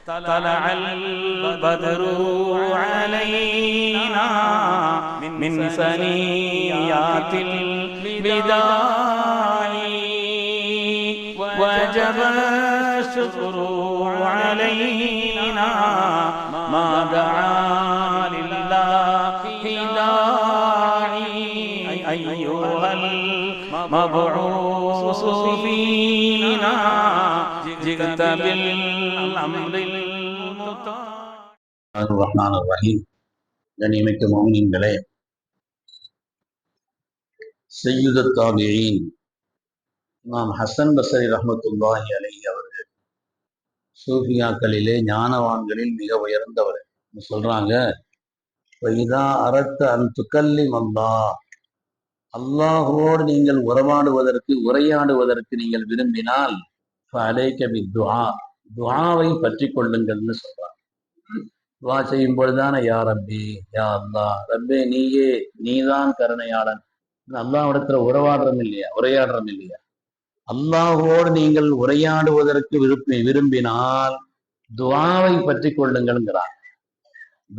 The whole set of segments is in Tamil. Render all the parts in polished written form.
طلع البدر علينا من ثنيات الوداع وجب الشكر علينا ما دعا لله داعي أيها المبعوث فينا جئت بالأمر المطاع. الرحمن الرحيم. கண்ணியமிக்க முஃமினீன்களே, சய்யிதுத் தாபிஈன் இமாம் ஹசன் பஸ்ரி ரஹ்மத்துல்லாஹி அலைஹி அவர்கள் சூஃபியாக்களிலே ஞானவான்களில் மிக உயர்ந்தவர். சொல்றாங்க, இதா அரத்த அன் துக்கல்லிம் அல்லாஹோடு நீங்கள் உரையாடுவதற்கு நீங்கள் விரும்பினால் ஃபஅலைக பித்துஆ, துஆவை பற்றி கொள்ளுங்கள்னு சொல்றாங்க. துஆ செய்யும் பொழுதுதானே யா ரப்பி யா அல்லாஹ், ரப்பே நீதான் கருணையாளன், அல்லாஹ்விடத்துல உரையாடுறோம் இல்லையா? அல்லாஹோடு நீங்கள் உரையாடுவதற்கு விரும்பினால் துஆவை பற்றி கொள்ளுங்கள்ங்கிறார்.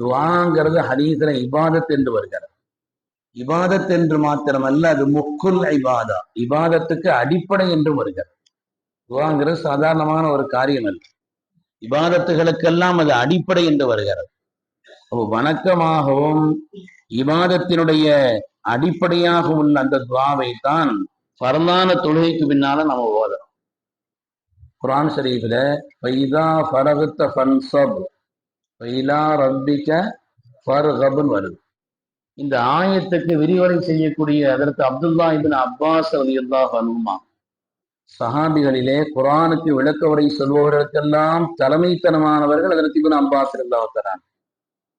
துஆங்கிறது ஹதீஸ்ல இபாதத் என்று வருகிறது. இபாதத் என்று மாத்திரமல்ல, அது முக்குல் இபாதா, இபாதத்துக்கு அடிப்படை என்று வருகிறது. துஆங்கிறது சாதாரணமான ஒரு காரியம் அல்ல, இபாதத்துகளுக்கெல்லாம் அது அடிப்படை என்று வருகிறது. வணக்கமாகவும் இபாதத்தினுடைய அடிப்படையாக உள்ள அந்த துஆவை தான் ஃபர்லான தொழுகைக்கு பின்னால நம்ம ஓதுறோம். குர்ஆன் ஷரீஃப்ல ஃபைதா ஃபரகத ஃபன்ஸப் ஃபைலா ரப்பிக ஃபர்கப்னு வருது. இந்த ஆயத்துக்கு விரிவுரை செய்யக்கூடிய அதற்கு அப்துல்லா இப்னு அப்பாஸ் ரலியல்லாஹு அன்ஹுமா, சஹாபிகளிலே குர்ஆனுக்கு விளக்க உரை சொல்பவர்களுக்கெல்லாம் தலைமைத்தனமானவர்கள் அதற்கு இப்னு அப்பாஸ் ரலியல்லாஹு தஆலா.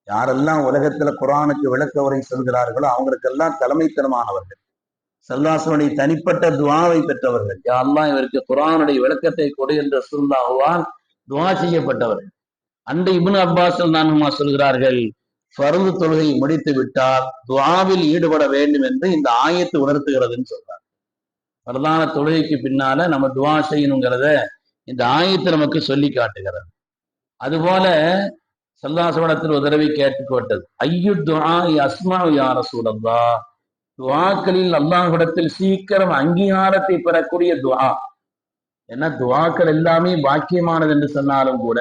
யாரெல்லாம் உலகத்துல குர்ஆனுக்கு விளக்க உரை சொல்கிறார்களோ அவங்களுக்கெல்லாம் தலைமைத்தனமானவர்கள், ஸல்லல்லாஹு தனிப்பட்ட துஆவை பெற்றவர்கள். யா அல்லாஹ், இவருக்கு குர்ஆனுடைய விளக்கத்தை கொடு என்று ரசூலுல்லாஹ்வால் துஆ செய்யப்பட்டவர்கள். அந்த இப்னு அப்பாஸ் ரலியல்லாஹு சொல்கிறார்கள், ஃபர்து தொழுகை முடித்து விட்டால் துஆவில் ஈடுபட வேண்டும் என்று இந்த ஆயத்து உணர்த்துகிறதுன்னு சொல்றாங்க. ஃபர்தான தொழுகைக்கு பின்னால நம்ம துஆ செய்யணுங்கிறத இந்த ஆயத்து நமக்கு சொல்லி காட்டுகிறது. அதுபோல ஸல்லல்லாஹு ஒரு தடவை கேட்டுக்கொண்டது, ஐயு துஆ அஸ்மாஉ யா ரசூலல்லாஹ், துஆக்களில் அல்லாஹ்விடத்தில் சீக்கிரம் அங்கீகாரத்தை பெறக்கூடிய துஆ. ஏன்னா துஆக்கள் எல்லாமே பாக்கியமானது என்று சொன்னாலும் கூட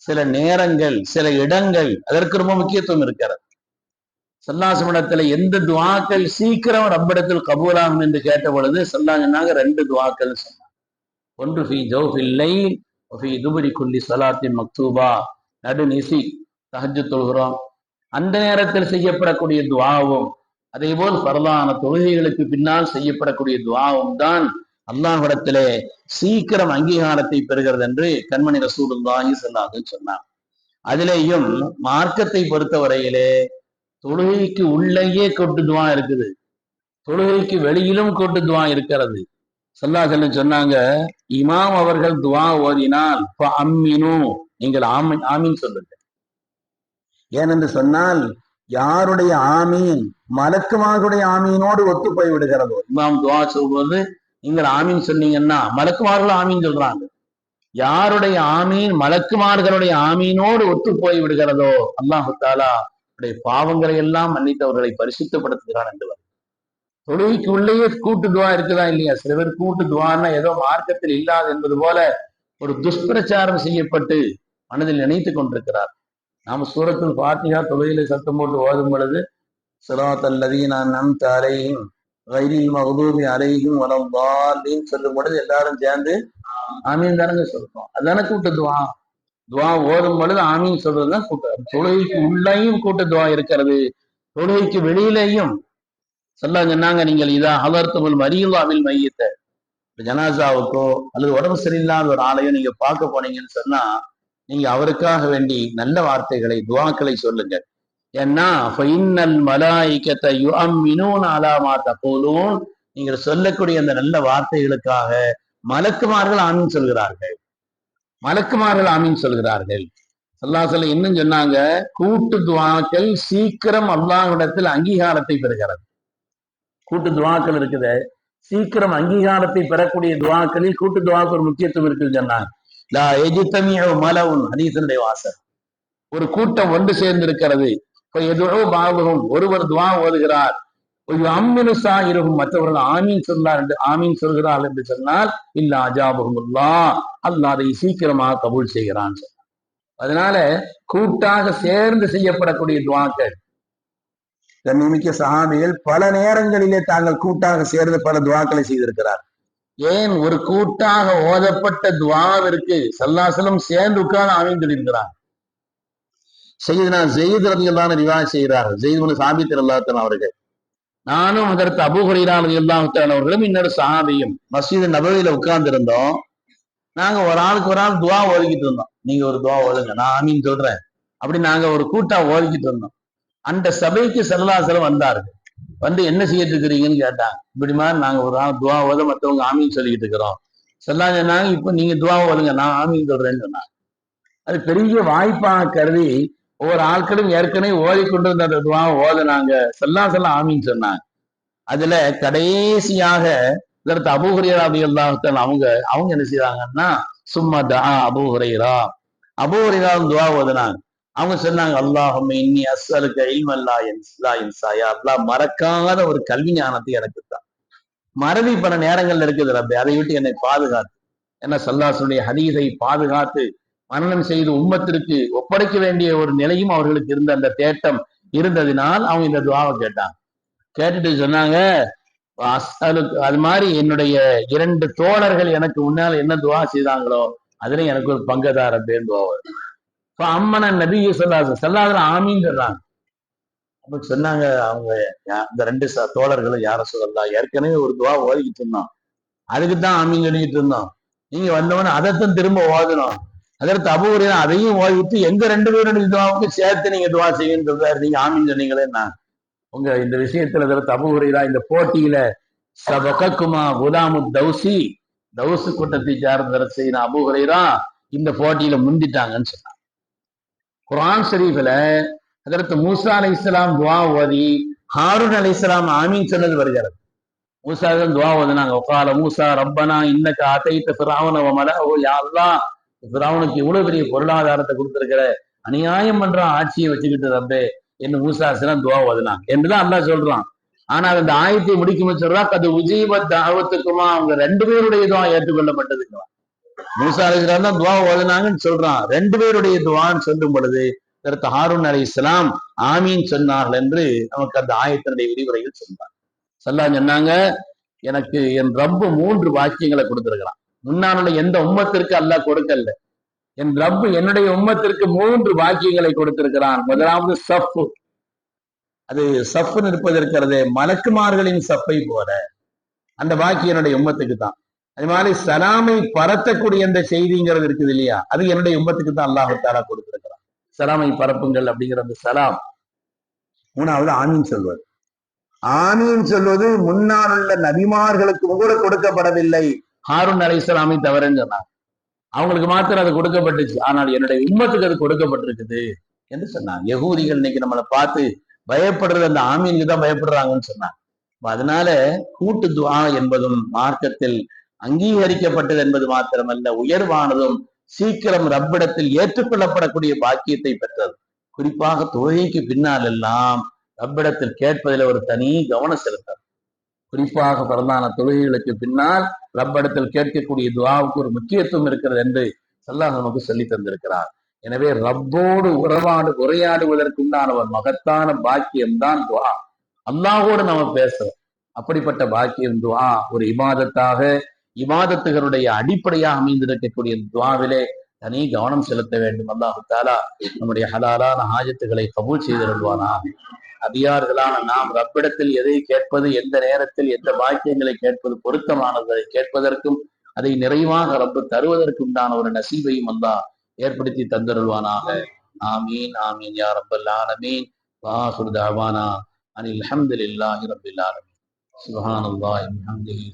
சில நேரங்கள், சில இடங்கள் அதற்கு ரொம்ப முக்கியத்துவம் இருக்கிறது. ஸல்லல்லாஹு எந்த துஆக்கள் சீக்கிரம் ரப்பிடத்தில் கபூலாகும் என்று கேட்ட பொழுது ஸல்லல்லாஹு ரெண்டு துஆக்கள் சொன்னாங்க. ஒன்று ஃபீ ஜௌஃபில் லைல் வ ஃபீ துபுரி குல்லி ஸலாத்தின் மக்தூபா, நடுநிசி தஹஜ்ஜுத் தொழுகிறோம் அந்த நேரத்தில் செய்யப்படக்கூடிய துஆவும், அதே போல் ஃபர்லான தொழுகைகளுக்கு பின்னால் செய்யப்படக்கூடிய துஆவும் தான் அல்லாஹ்விடத்திலே சீக்கிரம் அங்கீகாரத்தை பெறுகிறது என்று கண்மணி ரசூலுல்லாஹி ஸல்லல்லாஹு அலைஹி வஸல்லம் சொன்னார். அதிலேயும் மார்க்கத்தை பொறுத்தவரையிலே தொழுகைக்கு உள்ளேயே கூட்டு துஆ இருக்குது, தொழுகைக்கு வெளியிலும் கூட்டு துஆ இருக்கிறது. ஸல்லல்லாஹு அலைஹி வஸல்லம் சொன்னாங்க, இமாம் அவர்கள் துஆ ஓதினால் ஃபஅம்மினு, நீங்கள் ஆமீன் சொல்லுங்க. ஏனென்று சொன்னால் யாருடைய ஆமீன் மலக்குமார்களுடைய ஆமீனோடு ஒத்து போய் விடுகிறதோ, இமாம் துஆ சொல்வது நீங்கள் ஆமீன் சொன்னீங்கன்னா மலக்குமார்கள் ஆமீன் சொல்றாங்க, யாருடைய ஆமீன் மலக்குமார்களுடைய ஆமீனோடு ஒத்து போய் விடுகிறதோ அல்லாஹு தஆலா பாவங்களை எல்லாம் மன்னித்தவர்களை பரிசுத்தப்படுத்துகிறார் என்று. தொழுகைக்கு உள்ளேயே கூட்டு துஆ இருக்குதா இல்லையா? சில பேர் கூட்டு துஆன்னா ஏதோ மார்க்கத்தில் இல்லாது என்பது போல ஒரு துஷ்பிரச்சாரம் செய்யப்பட்டு மனதில் நினைத்து கொண்டிருக்கிறார். நாம சூரத்துல் ஃபாத்திஹா தொழுகையில சத்தம் போட்டு ஓதும் பொழுது ஸிராத்தல் லதீன அன்அம்த அலைஹிம் கைரில் மக்தூபி அலைஹிம் வலல்லாலின் சொல்லும் பொழுது எல்லாரும் சேர்ந்து ஆமீன் தானங்க சொல்றோம். அதான கூட்டு துஆ. துஆ ஓதும் பொழுது ஆமீன் சொல்றதுதான் கூட்டு. தொழுகைக்கு உள்ளேயும் கூட்டு துஆ இருக்கிறது, தொழுகைக்கு வெளியிலேயும். சொன்னாங்க, நீங்கள் இதா ஹலர்துல் மரீலாவில் மையத்த, ஜனாசாவுக்கோ அல்லது உடம்பு சரியில்லாத ஒரு ஆளையோ நீங்க பார்க்க போனீங்கன்னு சொன்னா நீங்க அவருக்காக வேண்டி நல்ல வார்த்தைகளை துஆக்களை சொல்லுங்க. ஏன்னா ஃபைன்னல் மலாயிகத யுஅம்மினூன அலா மா தகூலூன், நீங்கள் சொல்லக்கூடிய அந்த நல்ல வார்த்தைகளுக்காக மலக்குமார்கள் ஆமீன் சொல்கிறார்கள், மலக்குமார்கள் ஆமீன் சொல்கிறார்கள். ஸல்லல்லாஹு அலைஹி வஸல்லம் இன்னும் சொன்னாங்க, கூட்டு துஆக்கள் சீக்கிரம் அல்லாஹ்விடத்தில் அங்கீகாரத்தை பெறுகிறது. கூட்டு துஆக்கள் இருக்குது, சீக்கிரம் அங்கீகாரத்தை பெறக்கூடிய துஆக்களில் கூட்டு துஆக்கு ஒரு முக்கியத்துவம் இருக்குன்னு சொன்னாங்க. லா யஜ்தமிஉ மலவுன் ஹதீஸுடைய வாசல். ஒரு கூட்டம் ஒன்று சேர்ந்து இருக்கிறது. பாவகம் ஒருவர் துவா ஓதுகிறார், ஒரு அம்மினு சாயிரும் மற்றவர்கள் ஆமீன் சொன்னார் என்று ஆமீன் சொல்கிறார் என்று சொன்னால் இல்ல அஜாபகுமுல்லா, அல்லாஹ் அதை சீக்கிரமாக கபூல் செய்கிறான். அதனால கூட்டாக சேர்ந்து செய்யப்படக்கூடிய துவாக்கள், கண்ணிமிக்க சஹாபிகள் பல நேரங்களிலே தாங்கள் கூட்டாக சேர்ந்து பல துவாக்களை செய்திருக்கிறார். ஏன் ஒரு கூட்டாக ஓதப்பட்ட துவாவிற்கு ஸல்லல்லாஹு சேர்ந்து உட்கார்ந்து ஆமீன் சொல்லியிருக்கிறார். சையதுனா ஸெய்த் ரலியல்லாஹு அன்ஹு ரிவாயத் செய்கிறார்கள். ஸெய்த் இப்னு சாபித் ரலியல்லாஹு அன்ஹு அவர்கள், நானும் அதற்கு அபூ ஹுரைரா ரலியல்லாஹு தஆலா அவர்களும் இன்னொரு சஹாபியும் மஸ்ஜித் நபவியில உட்கார்ந்து இருந்தோம். நாங்க ஒரு ஆளுக்கு ஒரு ஆள் துவா ஓதிக்கிட்டு இருந்தோம். நீங்க ஒரு துவா ஓதுங்க, நான் ஆமீன் சொல்றேன், அப்படி நாங்க ஒரு கூட்டா ஓதிக்கிட்டு இருந்தோம். அந்த சபைக்கு ஸல்லல்லாஹு அலைஹி வஸல்லம் வந்தார்கள். வந்து என்ன செய்யிட்டு இருக்கிறீங்கன்னு கேட்டாங்க. இப்படி மாதிரி நாங்க ஒரு ஆள் துவா ஓத மற்றவங்க ஆமீன் சொல்லிக்கிட்டு இருக்கிறோம். ஸல்லல்லாஹு சொன்னாங்க, இப்ப நீங்க துவா ஓதுங்க, நான் ஆமீன் சொல்றேன்னு சொன்னாங்க. அது பெரிய வாய்ப்பாக கருதி ஒவ்வொரு ஆட்களும் ஏற்கனவே ஓதிக்கொண்டிருந்த அந்த துவா ஓதுனாங்க. ஸல்லல்லாஹு அலைஹி வஸல்லம் ஆமீன் சொன்னாங்க. அதுல கடைசியாக இதற்கு அபூ ஹுரைரா ரலியல்லாஹு தஆலா அவங்க என்ன செய்றாங்கன்னா, சும்மா தஆ அபூ ஹுரைரா, அபூ ஹுரைரா துஆ ஓதுனாங்க. அவங்க சொன்னாங்க, அல்லாஹும்ம இன்னி அஸ்அலுக இல்மன் லா யன்ஸா, யா அல்லாஹ் மறக்காத ஒரு கல்வி ஞானத்தை எனக்கு தான். மறதி பல நேரங்கள்ல இருக்குது ரப்பே, அதை விட்டு என்னை பாதுகாத்து. என்ன ஸல்லல்லாஹுடைய ஹதீஸை பாதுகாத்து மனனம் செய்து உம்மத்திற்கு ஒப்படைக்க வேண்டிய ஒரு நிலையும் அவர்களுக்கு இருந்த அந்த தேட்டம் இருந்ததினால் அவங்க இந்த துஆவை கேட்டாங்க. கேட்டுட்டு சொன்னாங்க, அது மாதிரி என்னுடைய 2 தோழர்கள் எனக்கு முன்னால் என்ன துவா செய்தாங்களோ அதுல எனக்கு ஒரு பங்கதார பேருந்துவாங்க. அம்மன நபி ஸல்லல்லாஹு ஆமீன் சொல்றாங்க. அப்ப சொன்னாங்க அவங்க, இந்த 2 தோழர்களும் யார சொல்லலாம், ஏற்கனவே ஒரு துவா ஓதிக்கிட்டு இருந்தோம், அதுக்குத்தான் ஆமீன் சொல்லிக்கிட்டு இருந்தோம், நீங்க வந்தவன அதைத்தான் திரும்ப ஓதணும். அதற்கு அபூ ஹுரைரா அதையும் ஓதிட்டு எங்க 2 பேருடைய துவாவுக்கு சேர்த்து நீங்க துவா செய்யுன்னு சொல்றாரு, நீங்க ஆமீன் சொன்னீங்களே. உங்க இந்த விஷயத்துல அபூ ஹுரைரா இந்த போட்டியில சபகக்குமா குலாமு தௌசி, தௌசு கூட்டத்தை சார்ந்த செய்த அபூ ஹுரைரா இந்த போட்டியில முந்திட்டாங்கன்னு சொன்னாங்க. குர்ஆன் ஷரீஃப்ல ஹஜ்ரத் மூஸா அலைஹிஸ்ஸலாம் துஆ ஓதி ஹாரூன் அலைஹிஸ்ஸலாம் ஆமீன் சொன்னது வருகிறது. மூஸா தான் துஆ ஓதுனாங்க. வகால மூஸா ரப்பனா இன்னக ஆதைத ஃபிரௌன வ மலஅஹு, யா அல்லாஹ் ஃபிரௌனுக்கு இவ்வளவு பெரிய பொருளாதாரத்தை கொடுத்திருக்கிற, அநியாயம் பண்ற ஆட்சியை வச்சுக்கிட்டு ரப்பே என்று மூஸா அலைஹிஸ்ஸலாம் துஆ ஓதுனாங்க என்றுதான் அல்லாஹ் சொல்றான். ஆனா அந்த ஆயத்தை முடிக்கும் சொல்றா, அது உஜீபத் தாவத்துக்குமா, அவங்க 2 பேருடைய துஆ ஏற்றுக்கொள்ளப்பட்டதுக்குமா. மூஸா அலைஹிஸ்ஸலாம் தான் துஆ ஓதுனாங்கன்னு சொல்றான். 2 பேருடைய துஆன்னு சொல்லும் பொழுது அதற்கு ஹாரூன் அலைஹிஸ்ஸலாம் ஆமீன் சொன்னார்கள் என்று நமக்கு அந்த ஆயத்தினுடைய விரிவுரையில் சொன்னார். ஸல்லல்லாஹு சொன்னாங்க, எனக்கு என் ரப்பு 3 வாக்கியங்களை கொடுத்திருக்கிறான். முன்னால எந்த உம்மத்திற்கு அல்லாஹ் கொடுக்கல. என் ரப்பு என்னுடைய உம்மத்திற்கு 3 வாக்கியங்களை கொடுத்திருக்கிறான். முதலாவது சஃப், அது சஃப்னு இருப்பது இருக்கிறது மலக்குமார்களின் சஃப்பை போல, அந்த வாக்கியம் என்னுடைய உம்மத்துக்கு தான். அது மாதிரி சலாமை பரத்தக்கூடிய அந்த செய்திங்கிறது இருக்குது இல்லையா, அது என்னுடைய உம்மத்துக்கு தான் அல்லாஹ் தஆலா கொடுத்திருக்கிறான். சலாமை பரப்புங்கள் அப்படிங்கிற அந்த சலாம். 3வது ஆமீன் சொல்வது. ஆமீன் சொல்வது முன்னால் உள்ள நபிமார்களுக்கு கூட கொடுக்கப்படவில்லை, ஹாரூன் அலைஹிஸ்ஸலாமை தவிரன்னு சொன்னாங்க. அவங்களுக்கு மாத்திரம் அது கொடுக்கப்பட்டுச்சு, ஆனால் என்னுடைய உம்மத்துக்கு அது கொடுக்கப்பட்டிருக்குது என்று சொன்னாங்க. யகூதிகள் இன்னைக்கு நம்மளை பார்த்து பயப்படுறது அந்த ஆமீனுக்கு தான் பயப்படுறாங்கன்னு சொன்னாங்க. அதனால கூட்டு துஆ என்பதும் மார்க்கத்தில் அங்கீகரிக்கப்பட்டது என்பது மாத்திரமல்ல, உயர்வானதும் சீக்கிரம் ரப்பிடத்தில் ஏற்றுக்கொள்ளப்படக்கூடிய பாக்கியத்தை பெற்றது. குறிப்பாக தொழுகைக்கு பின்னால் எல்லாம் ரப்பிடத்தில் கேட்பதில் ஒரு தனி கவனம் செலுத்தது. குறிப்பாக பிரதான தொழுகைகளுக்கு பின்னால் ரப்பிடத்தில் கேட்கக்கூடிய துஆவுக்கு ஒரு முக்கியத்துவம் இருக்கிறது என்று ஸல்லல்லாஹு நமக்கு சொல்லி தந்திருக்கிறார். எனவே ரப்போடு உரையாடுவதற்கு உண்டான ஒரு மகத்தான பாக்கியம்தான் துஆ. அல்லாஹோடு நம்ம பேசுறோம், அப்படிப்பட்ட பாக்கியம் துஆ ஒரு இபாதத்தாக, இபாதத்துகளுடைய அடிப்படையாக அமைந்திருக்கக்கூடிய துஆவிலே தனி கவனம் செலுத்த வேண்டும். அல்லாஹ் தஆலா நம்முடைய ஹலாலான ஹாஜத்துகளை கபூல் செய்திருவானாக. அடியார்களான நாம் ரப்பிடத்தில் எதை கேட்பது, எந்த நேரத்தில் எந்த பாக்கியங்களை கேட்பது பொருத்தமானதை கேட்பதற்கும் அதை நிறைவாக ரப்பு தருவதற்கு உண்டான ஒரு நசீபையும் அல்லாஹ் ஏற்படுத்தி தந்தருள்வானாக. ஆமீன் ஆமீன் யா ரப்பல் ஆலமீன். வாஹிரு தஅவானா அனில் ஹம்துலில்லாஹி ரப்பில் ஆலமீன். சுப்ஹானல்லாஹி வபிஹம்திஹி.